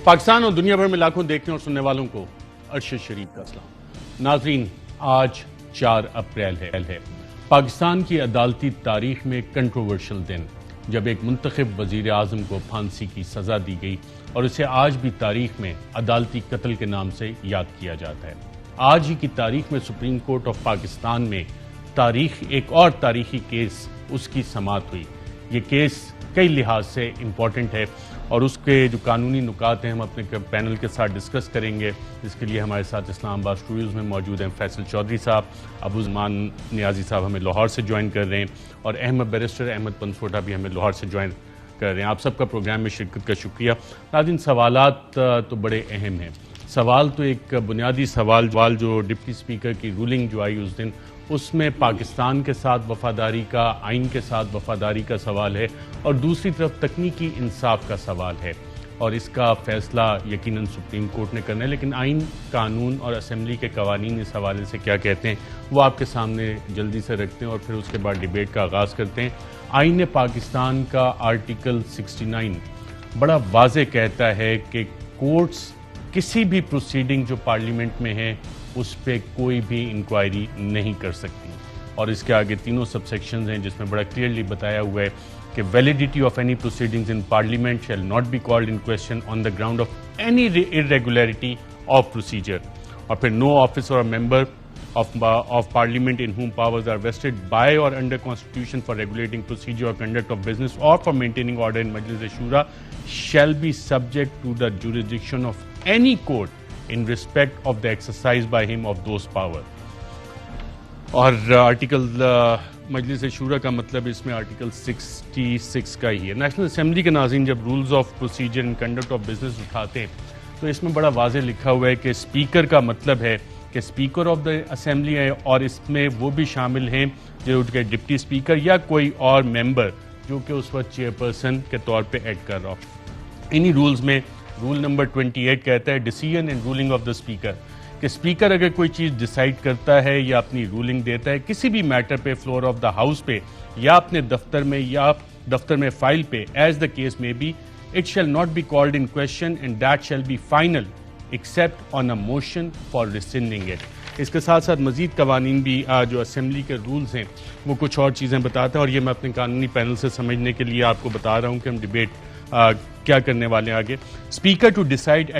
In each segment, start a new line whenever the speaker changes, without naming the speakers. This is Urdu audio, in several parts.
پاکستان اور دنیا بھر میں لاکھوں دیکھنے اور سننے والوں کو ارشد شریف کا سلام۔ ناظرین، آج 4 اپریل ہے۔ پاکستان کی عدالتی تاریخ میں کنٹروورشل دن، جب ایک منتخب وزیر اعظم کو پھانسی کی سزا دی گئی اور اسے آج بھی تاریخ میں عدالتی قتل کے نام سے یاد کیا جاتا ہے۔ آج ہی کی تاریخ میں سپریم کورٹ آف پاکستان میں ایک اور تاریخی کیس اس کی سماعت ہوئی۔ یہ کیس کئی لحاظ سے امپورٹنٹ ہے اور اس کے جو قانونی نکات ہیں ہم اپنے پینل کے ساتھ ڈسکس کریں گے۔ اس کے لیے ہمارے ساتھ اسلام آباد اسٹوڈیوز میں موجود ہیں فیصل چودھری صاحب، ابو زمان نیازی صاحب ہمیں لاہور سے جوائن کر رہے ہیں، اور بیرسٹر احمد پنسوٹا بھی ہمیں لاہور سے جوائن کر رہے ہیں۔ آپ سب کا پروگرام میں شرکت کا شکریہ۔ ناظرین، سوالات تو بڑے اہم ہیں۔ سوال تو ایک بنیادی سوال جو ڈپٹی اسپیکر کی رولنگ جو آئی اس دن، اس میں پاکستان کے ساتھ وفاداری کا، آئین کے ساتھ وفاداری کا سوال ہے، اور دوسری طرف تکنیکی انصاف کا سوال ہے، اور اس کا فیصلہ یقیناً سپریم کورٹ نے کرنا ہے۔ لیکن آئین، قانون اور اسمبلی کے قوانین اس حوالے سے کیا کہتے ہیں وہ آپ کے سامنے جلدی سے رکھتے ہیں، اور پھر اس کے بعد ڈیبیٹ کا آغاز کرتے ہیں۔ آئین پاکستان کا آرٹیکل 69 بڑا واضح کہتا ہے کہ کورٹس کسی بھی پروسیڈنگ جو پارلیمنٹ میں ہے اس پہ کوئی بھی انکوائری نہیں کر سکتی، اور اس کے آگے تینوں سب سیکشنز ہیں جس میں بڑا کلیئرلی بتایا ہوا ہے کہ validity of any proceedings in Parliament shall not be called in question on the ground of any irregularity of procedure, اور پھر نو آفیسر اور member of Parliament in whom powers are vested by or under Constitution for regulating procedure or conduct of business or for maintaining order in Majlis-e-Shura shall be subject to the jurisdiction of any court in respect of the exercise by him of those powers. اور آرٹیکل مجلس شورا کا مطلب اس میں آرٹیکل 66 کا ہی ہے۔ نیشنل اسمبلی کے ناظرین جب rules of procedure and conduct of business اٹھاتے ہیں تو اس میں بڑا واضح لکھا ہوا ہے کہ اسپیکر کا مطلب ہے کہ اسپیکر آف دا اسمبلی ہے، اور اس میں وہ بھی شامل ہیں جو کہ ڈپٹی اسپیکر یا کوئی اور ممبر جو کہ اس وقت چیئر پرسن کے طور پہ ایڈ کر رہا ہو۔ انہی رولز میں رول نمبر 28 کہتا ہے decision and ruling of the speaker, کہ اسپیکر اگر کوئی چیز ڈیسائیڈ کرتا ہے یا اپنی رولنگ دیتا ہے کسی بھی میٹر پہ فلور آف دا ہاؤس پہ یا اپنے دفتر میں یا دفتر میں فائل پہ، as the case may be, it shall not be called in question and that shall be final except on a motion for rescinding it. اس کے ساتھ ساتھ مزید قوانین بھی جو اسمبلی کے رولز ہیں وہ کچھ اور چیزیں بتاتے ہیں، اور یہ میں اپنے قانونی پینل سے سمجھنے کے لیے آپ کو بتا رہا ہوں کہ ہم ڈیبیٹ کیا کرنے والے ہیں آگے۔ Speaker to decide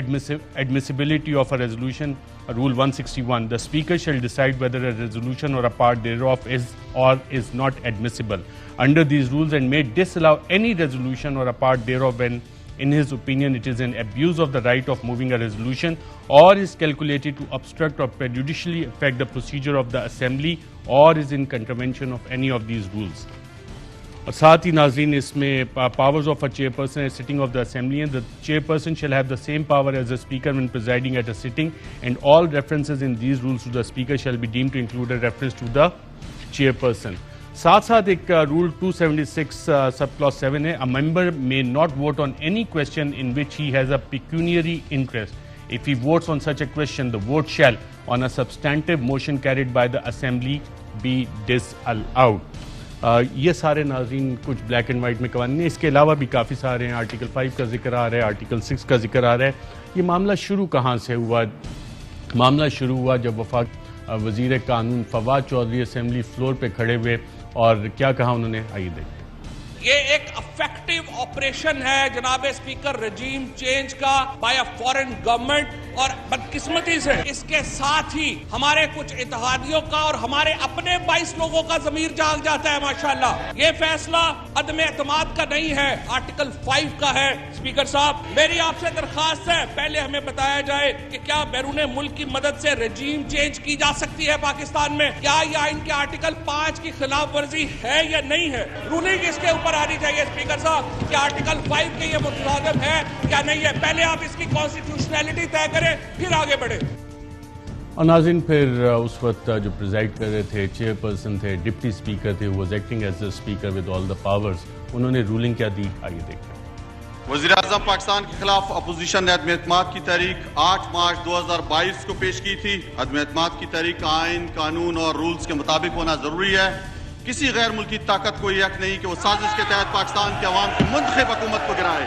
admissibility of a resolution, Rule 161, the speaker shall decide whether a resolution or a part thereof is or is not admissible under these rules, and may disallow any resolution or a part thereof when in his opinion it is an abuse of the right of moving a resolution or is calculated to obstruct or prejudicially affect the procedure of the assembly or is in contravention of any of these rules. اور ساتھ ہی ناظرین اس میں powers of a chairperson at sitting of the assembly ہیں، the chairperson shall have the same power as the speaker when presiding at a sitting, and all references in these rules to the speaker shall be deemed to include a reference to the chairperson. ساتھ ساتھ ایک رول 276 سب کلاس 7 ہے، a member may not vote on any question in which he has a pecuniary interest. If he votes on such a question, the vote shall, on a substantive motion carried by the assembly, be disallowed. یہ سارے ناظرین کچھ بلیک اینڈ وائٹ میں قوانین ہیں، اس کے علاوہ بھی کافی سارے ہیں۔ آرٹیکل 5 کا ذکر آ رہا ہے، آرٹیکل 6 کا ذکر آ رہا ہے۔ یہ معاملہ شروع کہاں سے ہوا؟ معاملہ شروع ہوا جب وفاق وزیر قانون فواد چودھری اسمبلی فلور پہ کھڑے ہوئے، اور کیا کہا انہوں نے، آئیے دیکھیں۔
یہ ایک افیکٹو آپریشن ہے جناب اسپیکر رجیم چینج کا بائی اے فارن گورنمنٹ، اور بدقسمتی سے اس کے ساتھ ہی ہمارے کچھ اتحادیوں کا اور ہمارے اپنے 22 لوگوں کا ضمیر جاگ جاتا ہے ماشاءاللہ۔ یہ فیصلہ عدم اعتماد کا نہیں ہے، آرٹیکل 5 کا ہے۔ اسپیکر صاحب، میری آپ سے درخواست ہے پہلے ہمیں بتایا جائے کہ کیا بیرون ملک کی مدد سے رجیم چینج کی جا سکتی ہے پاکستان میں؟ کیا یہ آئین کے آرٹیکل 5 کی خلاف ورزی ہے یا نہیں ہے؟ رولنگ اس کے اوپر آنی چاہیے اسپیکر صاحب کہ آرٹیکل 5 کے یہ متضادم ہے کیا نہیں ہے۔ پہلے آپ اس کی کانسٹیٹیوشنلٹی طے کریں پھر آگے بڑھیں۔
اور ناظرین پھر اس وقت جو پریزائڈ کر رہے تھے، چیئر پرسن تھے، ڈپٹی اسپیکر تھے، was acting as a speaker with all the powers, انہوں نے رولنگ کیا دی، آئیے دیکھیں۔
وزیر اعظم پاکستان کے خلاف اپوزیشن نے عدم اعتماد کی تحریک 8 مارچ 2022 کو پیش کی تھی۔ عدم اعتماد کی تحریک آئین، قانون اور رولز کے مطابق ہونا ضروری ہے۔ کسی غیر ملکی طاقت کو یہ حق نہیں کہ وہ سازش کے تحت پاکستان کے عوام کی منتخب حکومت کو گرائے۔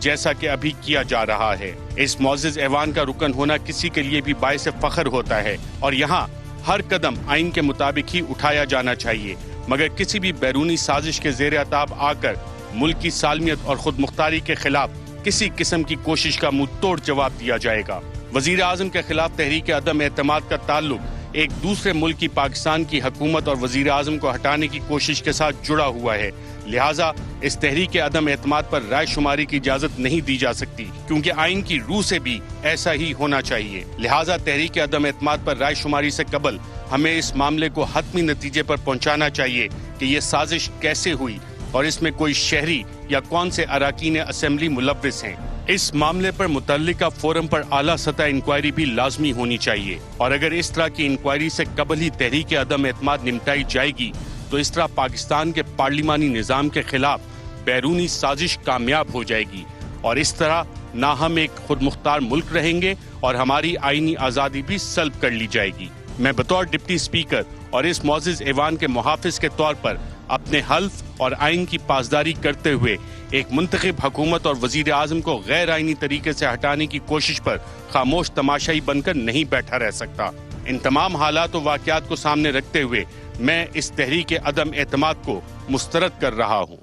جیسا کہ ابھی کیا جا رہا ہے۔ اس معزز ایوان کا رکن ہونا کسی کے لیے بھی باعث فخر ہوتا ہے اور یہاں ہر قدم آئین کے مطابق ہی اٹھایا جانا چاہیے، مگر کسی بھی بیرونی سازش کے زیر اعتاب آ کر ملک کی سالمیت اور خود مختاری کے خلاف کسی قسم کی کوشش کا منہ توڑ جواب دیا جائے گا۔ وزیر اعظم کے خلاف تحریک عدم اعتماد کا تعلق ایک دوسرے ملک کی پاکستان کی حکومت اور وزیر اعظم کو ہٹانے کی کوشش کے ساتھ جڑا ہوا ہے، لہٰذا اس تحریک عدم اعتماد پر رائے شماری کی اجازت نہیں دی جا سکتی، کیونکہ آئین کی روح سے بھی ایسا ہی ہونا چاہیے۔ لہٰذا تحریک عدم اعتماد پر رائے شماری سے قبل ہمیں اس معاملے کو حتمی نتیجے پر پہنچانا چاہیے کہ یہ سازش کیسے ہوئی اور اس میں کوئی شہری یا کون سے اراکین اسمبلی ملوث ہیں۔ اس معاملے پر متعلقہ فورم پر اعلیٰ سطح انکوائری بھی لازمی ہونی چاہیے، اور اگر اس طرح کی انکوائری سے قبل ہی تحریک عدم اعتماد نمٹائی جائے گی تو اس طرح پاکستان کے پارلیمانی نظام کے خلاف بیرونی سازش کامیاب ہو جائے گی، اور اس طرح نہ ہم ایک خود مختار ملک رہیں گے اور ہماری آئینی آزادی بھی سلب کر لی جائے گی۔ میں بطور ڈپٹی اسپیکر اور اس معزز ایوان کے محافظ کے طور پر اپنے حلف اور آئین کی پاسداری کرتے ہوئے ایک منتخب حکومت اور وزیر اعظم کو غیر آئینی طریقے سے ہٹانے کی کوشش پر خاموش تماشائی بن کر نہیں بیٹھا رہ سکتا۔ ان تمام حالات و واقعات کو سامنے رکھتے ہوئے میں اس تحریک عدم اعتماد کو مسترد کر رہا ہوں۔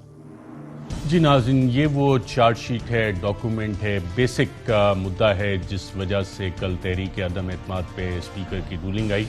جی ناظرین، یہ وہ چارج شیٹ ہے، ڈاکومنٹ ہے، بیسک مدعا ہے جس وجہ سے کل تحریک عدم اعتماد پہ اسپیکر کی رولنگ آئی۔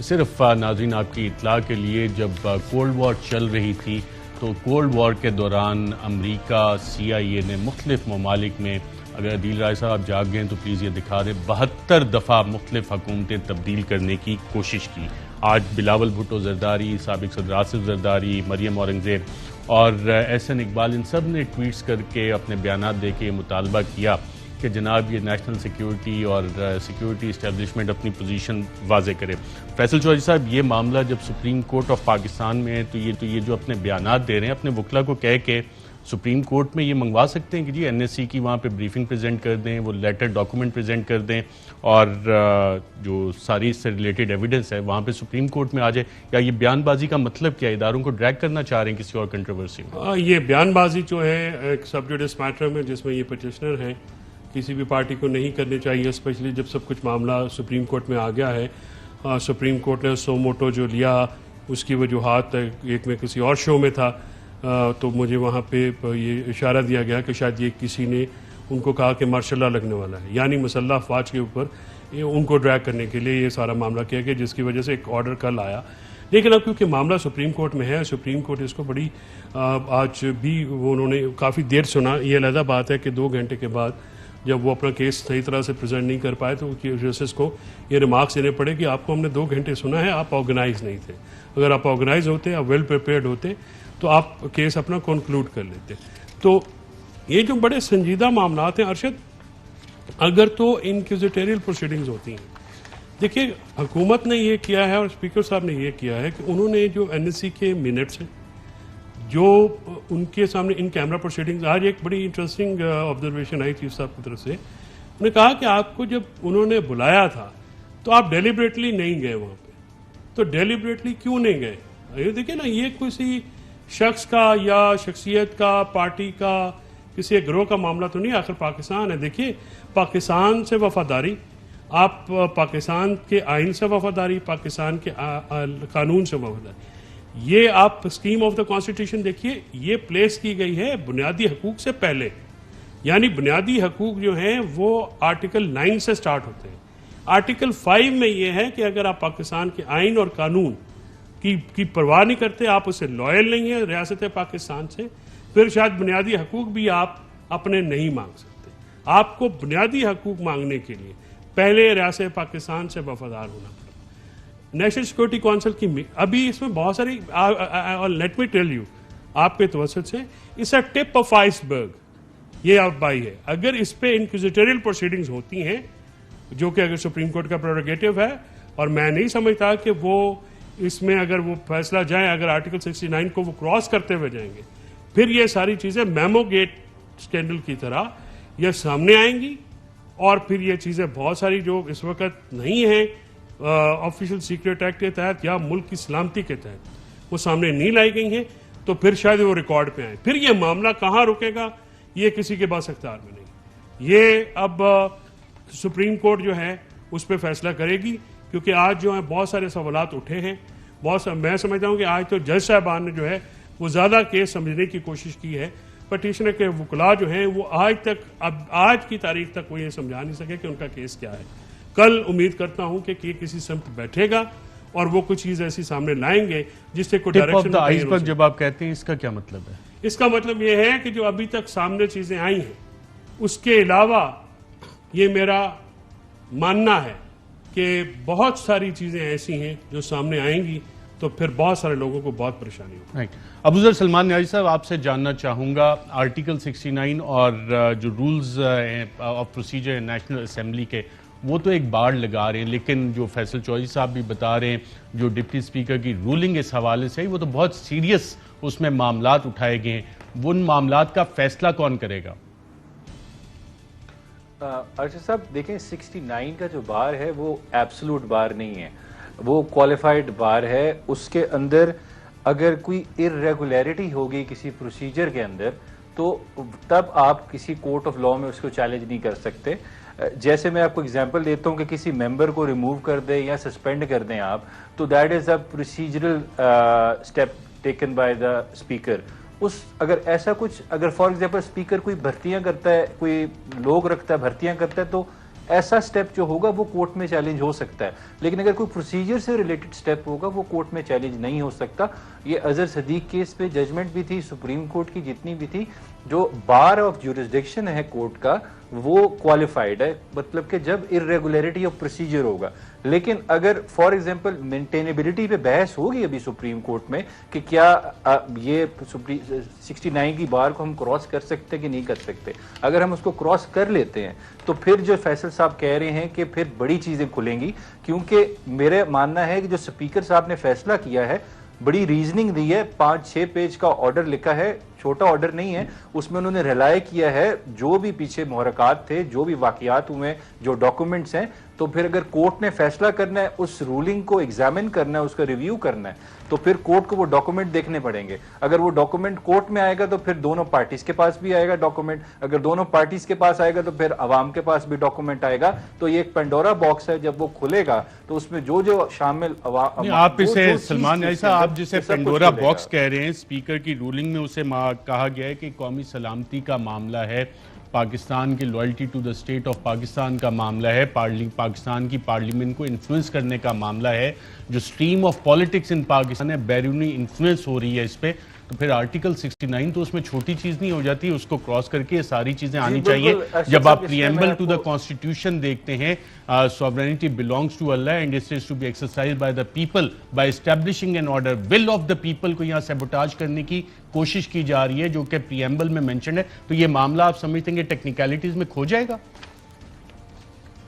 صرف ناظرین آپ کی اطلاع کے لیے، جب کولڈ وار چل رہی تھی تو کولڈ وار کے دوران امریکہ CIA نے مختلف ممالک میں، اگر عدیل رائے صاحب جاگ گئے تو پلیز یہ دکھا دیں، 72 دفعہ مختلف حکومتیں تبدیل کرنے کی کوشش کی۔ آج بلاول بھٹو زرداری، سابق صدر آصف زرداری، مریم اورنگزیب اور احسن اقبال، ان سب نے ٹویٹس کر کے اپنے بیانات دے کے مطالبہ کیا کہ جناب یہ نیشنل سیکیورٹی اور سیکیورٹی اسٹیبلشمنٹ اپنی پوزیشن واضح کرے۔ فیصل چودھری صاحب، یہ معاملہ جب سپریم کورٹ آف پاکستان میں ہے تو یہ جو اپنے بیانات دے رہے ہیں، اپنے وکلا کو کہہ کے سپریم کورٹ میں یہ منگوا سکتے ہیں کہ جی NSC کی وہاں پہ بریفنگ پریزنٹ کر دیں، وہ لیٹر ڈاکومنٹ پریزنٹ کر دیں اور جو ساری اس سے ریلیٹڈ ایویڈنس ہے وہاں پہ سپریم کورٹ میں آ جائے، یا یہ بیان بازی کا مطلب کیا ہے؟ اداروں کو ڈریگ کرنا چاہ رہے ہیں کسی اور کنٹروورسی میں؟
یہ بیان بازی جو ہے ایک سب جوڈس میٹر میں جس میں یہ پٹیشنر ہیں، کسی بھی پارٹی کو نہیں کرنی چاہیے، اسپیشلی جب سب کچھ معاملہ سپریم کورٹ میں آ گیا ہے۔ سپریم کورٹ نے سو موٹو جو لیا اس کی وجوہات، ایک میں کسی اور شو میں تھا تو مجھے وہاں پہ یہ اشارہ دیا گیا کہ شاید یہ کسی نے ان کو کہا کہ مارشل لا لگنے والا ہے، یعنی مسلح افواج کے اوپر ان کو ڈریگ کرنے کے لیے یہ سارا معاملہ کیا گیا، جس کی وجہ سے ایک آرڈر کل آیا۔ لیکن اب کیونکہ معاملہ سپریم کورٹ میں ہے، سپریم کورٹ اس کو بڑی آج بھی انہوں نے کافی دیر سنا۔ یہ علیحدہ بات ہے کہ 2 گھنٹے کے بعد جب وہ اپنا کیس صحیح طرح سے پریزنٹ نہیں کر پائے تو جسٹس کو یہ ریمارکس دینے پڑے کہ آپ کو ہم نے 2 گھنٹے سنا ہے، آپ آرگنائز نہیں تھے۔ اگر آپ آرگنائز ہوتے، آپ ویل پریپیئرڈ ہوتے تو آپ کیس اپنا کنکلوڈ کر لیتے۔ تو یہ جو بڑے سنجیدہ معاملات ہیں ارشد، اگر تو انکوزیٹوریل پروسیڈنگز ہوتی ہیں، دیکھیے حکومت نے یہ کیا ہے اور اسپیکر صاحب نے یہ کیا ہے کہ انہوں نے جو NSC کے منٹس ہیں جو ان کے سامنے ان کیمرہ پروسیڈنگز، آج ایک بڑی انٹرسٹنگ آبزرویشن آئی چیف صاحب کی طرف سے، انہوں نے کہا کہ آپ کو جب انہوں نے بلایا تھا تو آپ ڈیلیبریٹلی نہیں گئے وہاں پہ، تو ڈیلیبریٹلی کیوں نہیں گئے؟ دیکھیں نا، یہ کسی شخص کا یا شخصیت کا، پارٹی کا، کسی ایک گروہ کا معاملہ تو نہیں، آخر پاکستان ہے۔ دیکھیے پاکستان سے وفاداری، آپ پاکستان کے آئین سے وفاداری، پاکستان کے قانون سے وفاداری، یہ آپ اسکیم آف دا کانسٹیٹیوشن دیکھیے، یہ پلیس کی گئی ہے بنیادی حقوق سے پہلے، یعنی بنیادی حقوق جو ہیں وہ آرٹیکل 9 سے سٹارٹ ہوتے ہیں۔ آرٹیکل 5 میں یہ ہے کہ اگر آپ پاکستان کے آئین اور قانون کی پرواہ نہیں کرتے، آپ اسے لائل نہیں ہیں ریاست پاکستان سے، پھر شاید بنیادی حقوق بھی آپ اپنے نہیں مانگ سکتے۔ آپ کو بنیادی حقوق مانگنے کے لیے پہلے ریاست پاکستان سے وفادار ہونا پڑا۔ نیشنل سیکورٹی کونسل کی ابھی اس میں بہت ساری، لیٹ می ٹیل یو، آپ کے توسط سے، اس اے ٹپ آف آئس برگ یہ آپ بائی ہے۔ اگر اس پہ انکوزیٹوریل پروسیڈنگز ہوتی ہیں، جو کہ اگر سپریم کورٹ کا پریروگیٹو ہے، اور میں نہیں سمجھتا کہ وہ اس میں اگر وہ فیصلہ جائیں، اگر آرٹیکل 69 کو وہ کراس کرتے ہوئے جائیں گے، پھر یہ ساری چیزیں میمو گیٹ اسکینڈل کی طرح یہ سامنے آئیں گی، اور پھر یہ چیزیں بہت ساری جو اس وقت نہیں ہیں آفیشل سیکریٹ ایکٹ کے تحت یا ملک کی سلامتی کے تحت وہ سامنے نہیں لائی گئی ہیں، تو پھر شاید وہ ریکارڈ پہ آئیں۔ پھر یہ معاملہ کہاں رکے گا، یہ کسی کے باس اختیار میں نہیں۔ یہ اب سپریم کورٹ جو ہے اس پہ فیصلہ کرے گی، کیونکہ آج جو ہے بہت سارے سوالات اٹھے ہیں. میں سمجھتا ہوں کہ آج تو جج صاحبان نے جو ہے وہ زیادہ کیس سمجھنے کی کوشش کی ہے. پٹیشنر کے وکلاء جو ہیں وہ آج کی تاریخ تک وہ یہ سمجھا نہیں سکے کہ ان کا کیس کیا ہے. کل امید کرتا ہوں کہ یہ کسی سمت بیٹھے گا اور وہ کچھ چیز ایسی سامنے لائیں گے جس سے کوئی ڈائریکشن.
جب آپ کہتے ہیں اس کا کیا مطلب ہے؟
اس کا مطلب یہ ہے کہ جو ابھی تک سامنے چیزیں آئی ہیں اس کے علاوہ یہ میرا ماننا ہے کہ بہت ساری چیزیں ایسی ہیں جو سامنے آئیں گی تو پھر بہت سارے لوگوں کو بہت پریشانی ہوگی.
ابوذر سلمان نیازی صاحب، آپ سے جاننا چاہوں گا آرٹیکل 69 اور جو rules of procedure National Assembly کے، وہ تو ایک بار لگا رہے ہیں، لیکن جو فیصل چودھری صاحب بھی بتا رہے ہیں جو ڈپٹی اسپیکر کی رولنگ اس حوالے سے وہ تو بہت سیریس اس میں معاملات اٹھائے گئے ہیں. ان معاملات کا فیصلہ کون کرے گا؟
ارشد صاحب دیکھیں، 69 کا جو بار ہے وہ ایبسلوٹ بار نہیں ہے، وہ کوالیفائڈ بار ہے. اس کے اندر اگر کوئی ارریگولیرٹی ہوگی کسی پروسیجر کے اندر تو تب آپ کسی کورٹ آف لاء میں اس کو چیلنج نہیں کر سکتے. جیسے میں آپ کو اگزامپل دیتا ہوں کہ کسی ممبر کو ریموو کر دیں یا سسپینڈ کر دیں آپ، تو that is a procedural step taken by the speaker. اگر ایسا کچھ، اگر فار ایگزامپل اسپیکر کوئی بھرتیاں کرتا ہے، کوئی لوگ رکھتا ہے بھرتیاں کرتا ہے، تو ایسا سٹیپ جو ہوگا وہ کورٹ میں چیلنج ہو سکتا ہے. لیکن اگر کوئی پروسیجر سے ریلیٹڈ سٹیپ ہوگا وہ کورٹ میں چیلنج نہیں ہو سکتا. یہ اظہر صدیق کیس پہ ججمنٹ بھی تھی سپریم کورٹ کی، جتنی بھی تھی، جو بار آف جورسڈکشن ہے کورٹ کا وہ کوالیفائڈ ہے، مطلب کہ جب ارریگولیرٹی آف پروسیجر ہوگا. لیکن اگر فار ایگزامپل مینٹینیبلٹی پہ بحث ہوگی ابھی سپریم کورٹ میں کہ کیا یہ 69 کی بار کو ہم کراس کر سکتے کہ نہیں کر سکتے، اگر ہم اس کو کراس کر لیتے ہیں تو پھر جو فیصل صاحب کہہ رہے ہیں کہ پھر بڑی چیزیں کھلیں گی. کیونکہ میرا ماننا ہے کہ جو اسپیکر صاحب نے فیصلہ کیا ہے، بڑی ریزننگ دی ہے، 5-6 پیج کا آرڈر لکھا ہے، چھوٹا آرڈر نہیں ہے. اس میں انہوں نے ریلائے کیا ہے جو بھی پیچھے محرکات تھے، جو بھی واقعات ہوئے، جو ڈاکومنٹس ہیں. تو پھر اگر کورٹ نے فیصلہ کرنا ہے، اس رولنگ کو ایگزامن کرنا ہے، اس کا ریویو کرنا ہے، تو پھر کورٹ کو وہ ڈاکومنٹ دیکھنے پڑیں گے. اگر وہ ڈاکومنٹ کورٹ میں آئے گا تو پھر دونوں پارٹیز کے پاس بھی آئے گا ڈاکومنٹ. اگر دونوں پارٹیز کے پاس آئے گا تو پھر عوام کے پاس بھی ڈاکومنٹ آئے گا. تو یہ ایک پینڈورا باکس ہے، جب وہ کھلے گا تو اس میں جو شامل
آپ اسے سلمان نیازی صاحب، آپ جسے پینڈورا باکس کہہ رہے ہیں، اسپیکر کی رولنگ میں اسے کہا گیا ہے کہ قومی سلامتی کا معاملہ ہے، پاکستان کی loyalty to the state of Pakistan کا معاملہ ہے، پاکستان کی پارلیمنٹ کو انفلوئنس کرنے کا معاملہ ہے، جو stream of politics in Pakistan ہے بیرونی انفلوئنس ہو رہی ہے اس پہ. تو پھر آرٹیکل 69 تو اس میں چھوٹی چیز نہیں ہو جاتی، اس کو کراس کر کے یہ ساری چیزیں آنی چاہیے. جب آپ پریمبل ٹو دا کانسٹیٹیوشن دیکھتے ہیں، sovereignty belongs to Allah and it is to be exercised by the people by establishing an order. will of the people کو یہاں سیبوٹاج کرنے کی کوشش کی جا رہی ہے جو کہ پریمبل میں مینشن ہے. تو یہ معاملہ آپ سمجھتے ہیں کہ ٹیکنیکلٹیز میں کھو جائے گا؟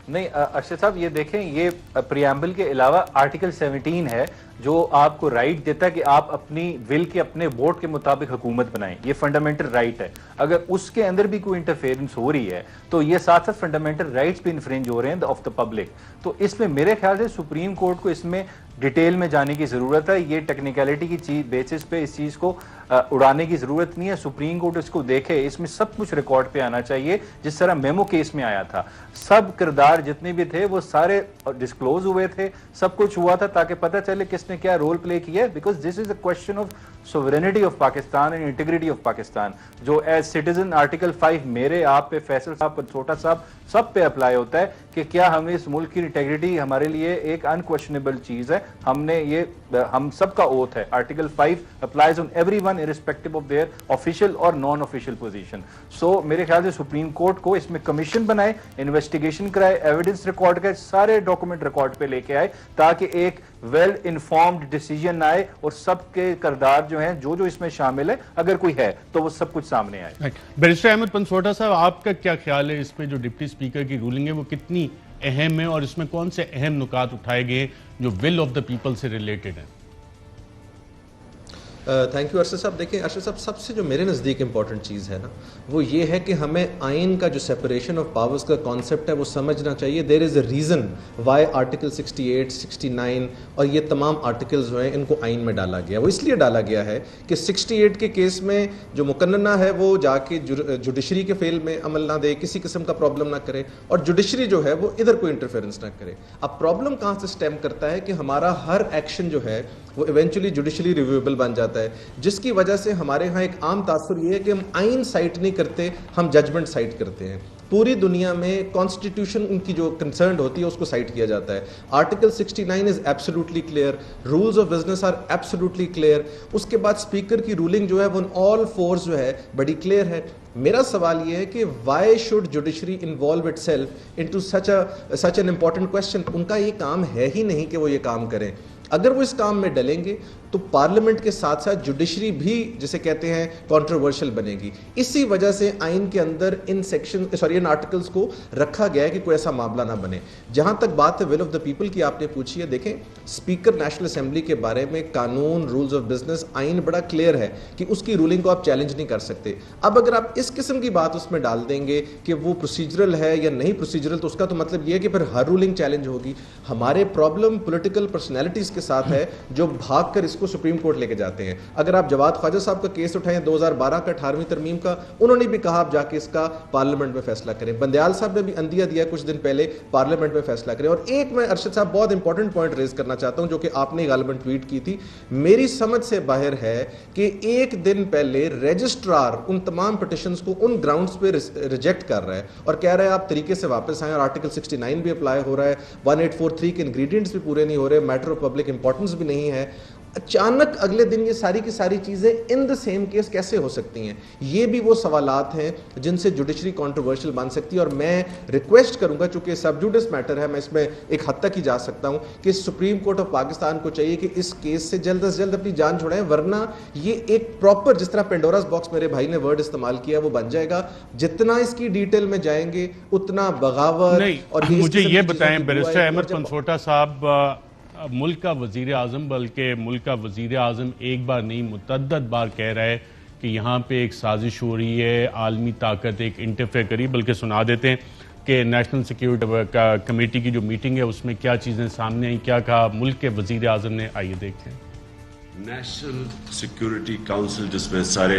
نہیں ارشد صاحب، یہ دیکھیں، یہ پریمبل کے علاوہ آرٹیکل 17 ہے جو آپ کو رائٹ دیتا ہے کہ آپ اپنی ول کے اپنے ووٹ کے مطابق حکومت بنائیں. یہ فنڈامنٹل رائٹ ہے. اگر اس کے اندر بھی کوئی انٹرفیئرنس ہو رہی ہے تو یہ ساتھ ساتھ فنڈامنٹل رائٹس بھی انفرنج ہو رہے ہیں آف دا پبلک. تو اس میں میرے خیال سے سپریم کورٹ کو اس میں ڈیٹیل میں جانے کی ضرورت ہے. یہ ٹیکنیکلٹی کی بیسس پہ اس چیز کو اڑانے کی ضرورت نہیں ہے. سپریم کورٹ اس کو دیکھے، اس میں سب کچھ ریکارڈ پہ آنا چاہیے جس طرح میمو کیس میں آیا تھا. سب کردار جتنے بھی تھے وہ سارے ڈسکلوز ہوئے تھے، سب کچھ ہوا تھا تاکہ پتہ چلے کس نے کیا رول پلے کیا ہے. Because this is a question of sovereignty of Pakistan and integrity of Pakistan, جو ایز سٹیزن آرٹیکل 5 میرے، آپ پہ، فیصل صاحب پر، چھوٹا صاحب، سب پہ اپلائی ہوتا ہے کہ کیا ہم اس ملک کی انٹیگریٹی ہمارے لیے ایک انکویشنیبل چیز ہے. ہم سب کا اوتھ ہے. Article 5 applies on every one irrespective of their official اور نان آفیشیل پوزیشن. سو میرے خیال سے سپریم کورٹ کو اس میں کمیشن بنائے، انویسٹیگیشن کرائے، ایویڈنس ریکارڈ کرے، سارے ڈاکومنٹ ریکارڈ پہ لے کے آئے تاکہ ایک ویل انفارمڈ ڈیسیجن آئے اور سب کے کردار جو ہیں، جو اس میں شامل ہے، اگر کوئی ہے تو وہ سب کچھ سامنے آئے.
بیرسٹر احمد پنسوٹا صاحب، آپ کا کیا خیال ہے اس میں جو ڈپٹی اسپیکر کی رولنگ ہے وہ کتنی اہم ہے اور اس میں کون سے اہم نکات اٹھائے گئے جو ول آف دا پیپل سے ریلیٹڈ ہیں؟
تھینک یو ارشد صاحب. دیکھیں ارشد صاحب, سب سے جو میرے نزدیک امپورٹنٹ چیز ہے نا وہ یہ ہے کہ ہمیں آئین کا جو سیپریشن آف پاورز کا کانسیپٹ ہے وہ سمجھنا چاہیے. دیر is a reason why article 68, 69 اور یہ تمام آرٹیکلز جو ہیں ان کو آئین میں ڈالا گیا. وہ اس لیے ڈالا گیا ہے کہ 68 کے کیس میں جو مقننہ ہے وہ جا کے جوڈیشری کے فیل میں عمل نہ دے, کسی قسم کا پرابلم نہ کرے, اور جوڈیشری جو ہے وہ ادھر کوئی انٹرفیئرنس نہ کرے. اب پرابلم کہاں سے سٹیم کرتا ہے کہ ہمارا ہر ایکشن جو ہے وہ ایونچولی جوڈیشلی ریویویبل بن جاتا ہے, جس کی وجہ سے ہمارے ہاں ایک عام تاثر یہ ہے کہ ہم آئین سائٹ نہیں کرتے, ہم ججمنٹ سائٹ کرتے ہیں. پوری دنیا میں کانسٹیٹیوشن ان کی جو کنسرنڈ ہوتی ہے اس کو سائٹ کیا جاتا ہے. Article 69 is absolutely clear, rules of business are absolutely clear. اس کے بعد اسپیکر کی رولنگ جو ہے وہ آل فورس جو ہے بڑی کلیئر ہے. میرا سوال یہ ہے کہ why should judiciary involve itself into such an important question. ان کا یہ کام ہے ہی نہیں کہ وہ یہ کام کریں. اگر وہ اس کام میں ڈلیں گے تو پارلیمنٹ کے ساتھ ساتھ جوڈیشری بھی جسے کہتے ہیں کنٹروورشل بنے گی. اسی وجہ سے آئین کے اندر ان آرٹیکلز کو رکھا گیا ہے کہ کوئی ایسا معاملہ نہ بنے. جہاں تک بات ہے ول آف دا پیپل کی آپ نے پوچھی ہے, دیکھیں اسپیکر نیشنل اسمبلی کے بارے میں قانون, رولز آف بزنس, آئین بڑا کلیئر ہے کہ اس کی رولنگ کو آپ چیلنج نہیں کر سکتے. اب اگر آپ اس قسم کی بات اس میں ڈال دیں گے کہ وہ پروسیجرل ہے یا نہیں پروسیجرل, تو اس کا تو مطلب یہ ہے کہ پھر ہر رولنگ چیلنج ہوگی. ہمارے پرابلم پولیٹیکل پرسنالٹیز کے ساتھ ہے جو بھاگ کر اس کو سپریم کورٹ لے کے جاتے ہیں. اگر آپ جواد خواجہ صاحب کا کیس اٹھائیں 2012 کا 18ویں ترمیم کا, انہوں نے بھی کہا آپ جا کے اس کا پارلیمنٹ میں فیصلہ کریں. بندیال صاحب نے بھی اندیا دیا کچھ دن پہلے, پارلیمنٹ میں فیصلہ کریں. اور ایک میں ارشد صاحب بہت امپورٹنٹ پوائنٹ ریز کرنا چاہتا ہوں جو کہ آپ نے غالباً ٹویٹ کی تھی, میری سمجھ سے باہر ہے کہ ایک دن پہلے رجسٹرار ان تمام پٹیشنز کو ان گراؤنڈز پہ ریجیکٹ کر رہا ہے اور کہہ رہا ہے آپ طریقے سے واپس آئیں, اور آرٹیکل 69 بھی اپلائی ہو رہا ہے, 1843 کے انگریڈینٹس بھی پورے نہیں ہو رہے, میٹر آف پبلک امپورٹنس بھی نہیں ہے. اچانک اگلے دن یہ ساری کی ساری چیزیں ان دا سیم کیس کیسے ہو سکتی ہیں؟ یہ بھی وہ سوالات ہیں جن سے جوڈیشری کنٹروورشل بن سکتی ہے. اور میں ریکویسٹ کروں گا, چونکہ سب جوڈس میٹر ہے, میں اس میں ایک حد تک ہی جا سکتا ہوں کہ سپریم کورٹ آف پاکستان کو چاہیے کہ اس کیس سے جلد از جلد اپنی جان چھڑائیں, ورنہ یہ ایک پراپر, جس طرح پینڈوراز باکس میرے بھائی نے ورڈ استعمال کیا, وہ بن جائے گا. جتنا اس کی ڈیٹیل میں جائیں گے اتنا بغاوت.
اور مجھے یہ بتائیں بیرسٹر احمد پنسوٹا صاحب, ملک کا وزیر اعظم, بلکہ ملک کا وزیر اعظم ایک بار نہیں متعدد بار کہہ رہا ہے کہ یہاں پہ ایک سازش ہو رہی ہے, عالمی طاقت ایک انٹرفیئر کری. بلکہ سنا دیتے ہیں کہ نیشنل سیکیورٹی کمیٹی کی جو میٹنگ ہے اس میں کیا چیزیں سامنے آئیں, کیا کہا ملک کے وزیر اعظم نے, آئیے دیکھتے ہیں.
نیشنل سیکیورٹی کاؤنسل جس میں سارے